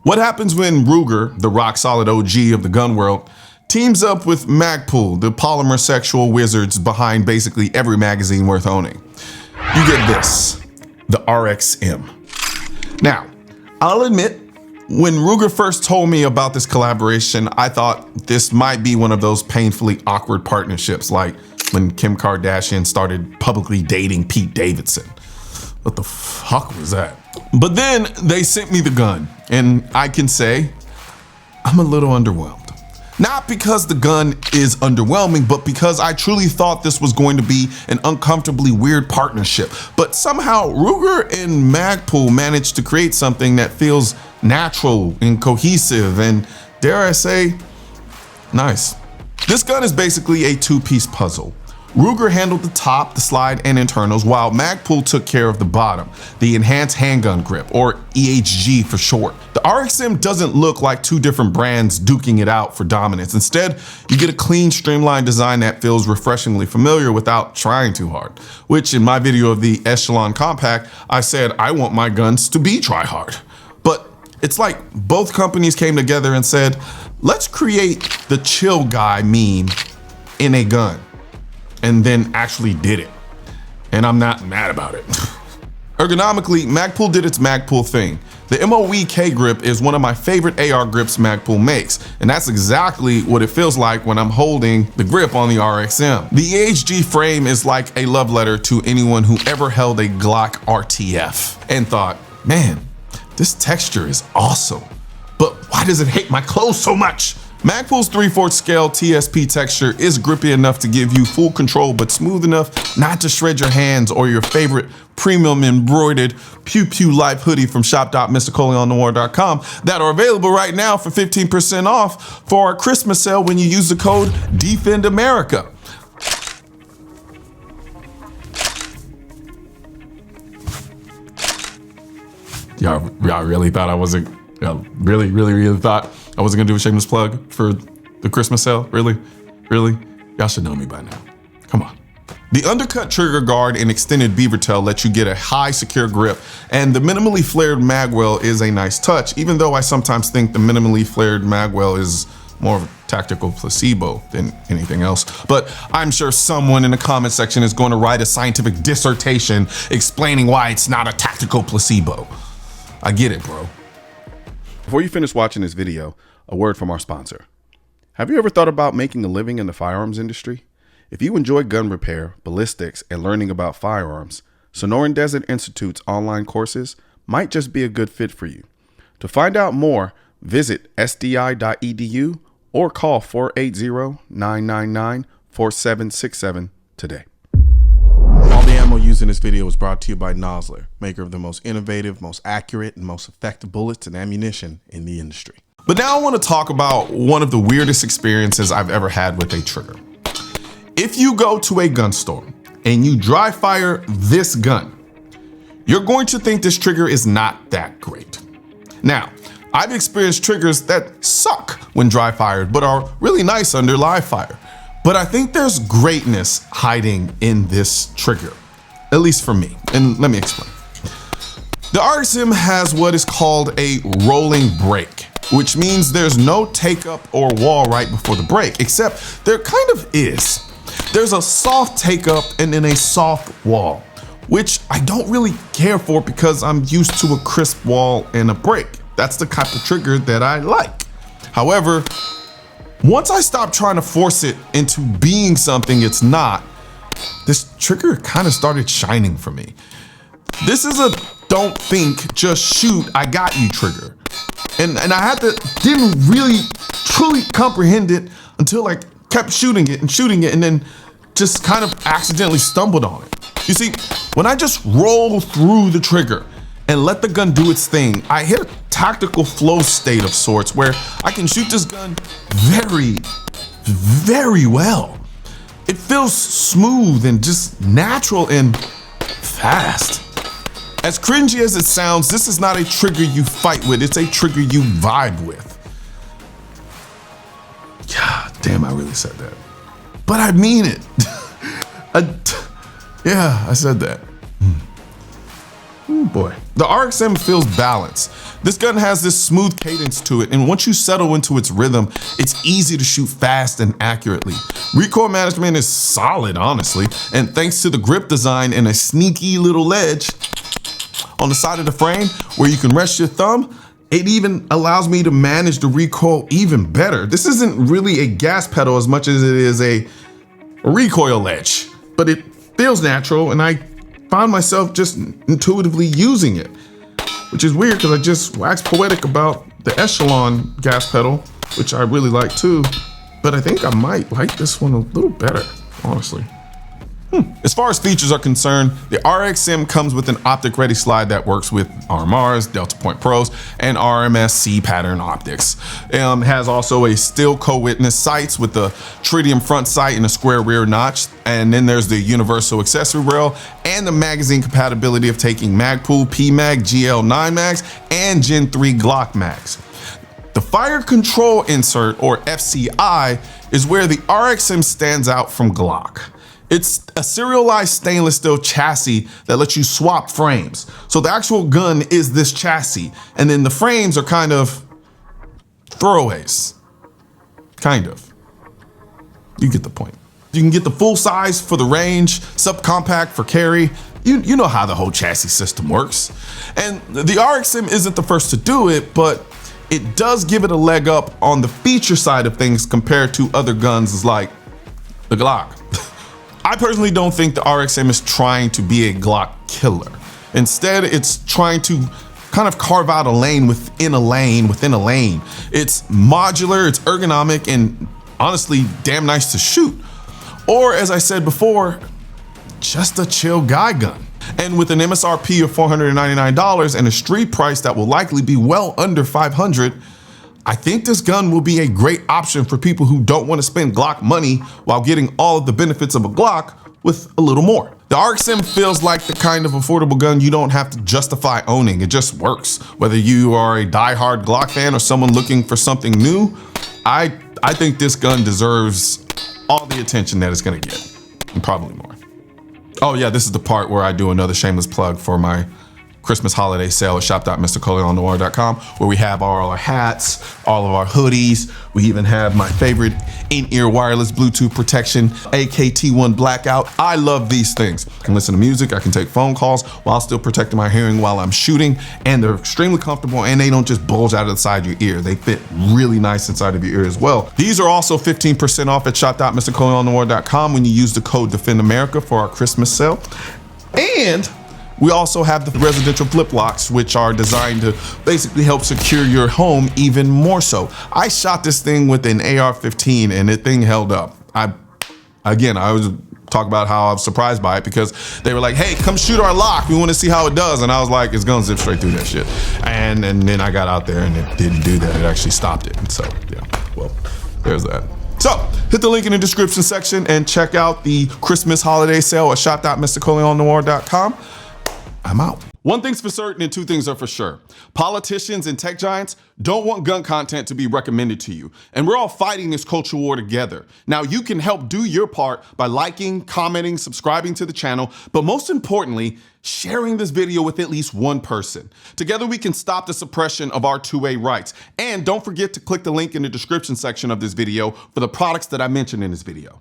What happens when Ruger, the rock-solid OG of the gun world, teams up with Magpul, the polymer sexual wizards behind basically every magazine worth owning? You get this, the RXM. Now, I'll admit, when Ruger first told me about this collaboration, I thought this might be one of those painfully awkward partnerships, like when Kim Kardashian started publicly dating Pete Davidson. What the fuck was that? But then they sent me the gun, and I can say I'm a little underwhelmed. Not because the gun is underwhelming, but because I truly thought this was going to be an uncomfortably weird partnership. But somehow Ruger and Magpul managed to create something that feels natural and cohesive and, dare I say, nice. This gun is basically a two-piece puzzle. Ruger handled the top, the slide, and internals, while Magpul took care of the bottom, the Enhanced Handgun Grip, or EHG for short. The RXM doesn't look like two different brands duking it out for dominance. Instead, you get a clean, streamlined design that feels refreshingly familiar without trying too hard. Which, in my video of the Echelon Compact, I said I want my guns to be try hard. But it's like both companies came together and said, let's create the chill guy meme in a gun. And then actually did it. And I'm not mad about it. Ergonomically, Magpul did its Magpul thing. The MOE grip is one of my favorite AR grips Magpul makes, and that's exactly what it feels like when I'm holding the grip on the RXM. The EHG frame is like a love letter to anyone who ever held a Glock RTF and thought, man, this texture is awesome, but why does it hate my clothes so much? Magpul's 3/4 scale TSP texture is grippy enough to give you full control, but smooth enough not to shred your hands or your favorite premium embroidered Pew Pew Life hoodie from shop.mrcolionnoir.com that are available right now for 15% off for our Christmas sale when you use the code DEFENDAMERICA. Y'all really thought I wasn't, really thought I wasn't gonna do a shameless plug for the Christmas sale? Really? Y'all should know me by now. Come on. The undercut trigger guard and extended beaver tail let you get a high secure grip, and the minimally flared magwell is a nice touch, even though I sometimes think the minimally flared magwell is more of a tactical placebo than anything else. But I'm sure someone in the comment section is going to write a scientific dissertation explaining why it's not a tactical placebo. I get it, bro. Before you finish watching this video, a word from our sponsor. Have you ever thought about making a living in the firearms industry? If you enjoy gun repair, ballistics, and learning about firearms, Sonoran Desert Institute's online courses might just be a good fit for you. To find out more, visit sdi.edu or call 480-999-4767 today. All the ammo used in this video was brought to you by Nosler, maker of the most innovative, most accurate, and most effective bullets and ammunition in the industry. But now I want to talk about one of the weirdest experiences I've ever had with a trigger. If you go to a gun store and you dry fire this gun, you're going to think this trigger is not that great. Now, I've experienced triggers that suck when dry fired, but are really nice under live fire. But I think there's greatness hiding in this trigger, at least for me. And let me explain. The RXM has what is called a rolling break, which means there's no take up or wall right before the break, except there kind of is. There's a soft take up and then a soft wall, which I don't really care for because I'm used to a crisp wall and a break. That's the type of trigger that I like. However, once I stopped trying to force it into being something it's not, this trigger kind of started shining for me. This is a don't think, just shoot, I got you trigger. And I didn't really truly comprehend it until I kept shooting it and then just kind of accidentally stumbled on it. You see, when I just roll through the trigger and let the gun do its thing, I hit a tactical flow state of sorts where I can shoot this gun very, very well. It feels smooth and just natural and fast. As cringy as it sounds, this is not a trigger you fight with, it's a trigger you vibe with. God damn, I really said that. But I mean it. Yeah, I said that. boy. The RXM feels balanced. This gun has this smooth cadence to it, and once you settle into its rhythm, it's easy to shoot fast and accurately. Recoil management is solid, honestly, and thanks to the grip design and a sneaky little ledge on the side of the frame where you can rest your thumb, it even allows me to manage the recoil even better. This isn't really a gas pedal as much as it is a recoil ledge, but it feels natural, and I found myself just intuitively using it, which is weird because I just waxed poetic about the Echelon gas pedal, which I really like too, but I think I might like this one a little better, honestly. As far as features are concerned, the RXM comes with an optic-ready slide that works with RMRs, Delta Point Pros, and RMS-C pattern optics. It has also a steel co-witness sights with the tritium front sight and a square rear notch. And then there's the universal accessory rail and the magazine compatibility of taking Magpul PMag GL9 mags and Gen 3 Glock mags. The fire control insert, or FCI, is where the RXM stands out from Glock. It's a serialized stainless steel chassis that lets you swap frames. So the actual gun is this chassis, and then the frames are kind of throwaways. Kind of. You get the point. You can get the full size for the range, subcompact for carry. You know how the whole chassis system works. And the RXM isn't the first to do it, but it does give it a leg up on the feature side of things compared to other guns like the Glock. I personally don't think the RXM is trying to be a Glock killer. Instead, it's trying to kind of carve out a lane within a lane within a lane. It's modular, it's ergonomic, and honestly, damn nice to shoot. Or as I said before, just a chill guy gun. And with an MSRP of $499 and a street price that will likely be well under $500, I think this gun will be a great option for people who don't want to spend Glock money while getting all of the benefits of a Glock with a little more. The RXM feels like the kind of affordable gun you don't have to justify owning. It just works. Whether you are a diehard Glock fan or someone looking for something new, I think this gun deserves all the attention that it's gonna get, and probably more. Oh yeah, this is the part where I do another shameless plug for my Christmas holiday sale at shop.mrcolionnoir.com, where we have all our hats, all of our hoodies. We even have my favorite in-ear wireless Bluetooth protection, AKT1 Blackout. I love these things. I can listen to music, I can take phone calls while still protecting my hearing while I'm shooting, and they're extremely comfortable, and they don't just bulge out of the side of your ear. They fit really nice inside of your ear as well. These are also 15% off at shop.mrcolionnoir.com when you use the code DEFENDAMERICA for our Christmas sale. And we also have the residential flip locks, which are designed to basically help secure your home even more so. I shot this thing with an AR-15 and the thing held up. I was talking about how I was surprised by it because they were like, hey, come shoot our lock. We want to see how it does. And I was like, it's gonna zip straight through that shit. And then I got out there and it didn't do that. It actually stopped it. And so yeah, well, there's that. So hit the link in the description section and check out the Christmas holiday sale at shop.mrcolionnoir.com. I'm out. One thing's for certain and two things are for sure. Politicians and tech giants don't want gun content to be recommended to you. And we're all fighting this culture war together. Now you can help do your part by liking, commenting, subscribing to the channel, but most importantly, sharing this video with at least one person. Together we can stop the suppression of our two-way rights. And don't forget to click the link in the description section of this video for the products that I mentioned in this video.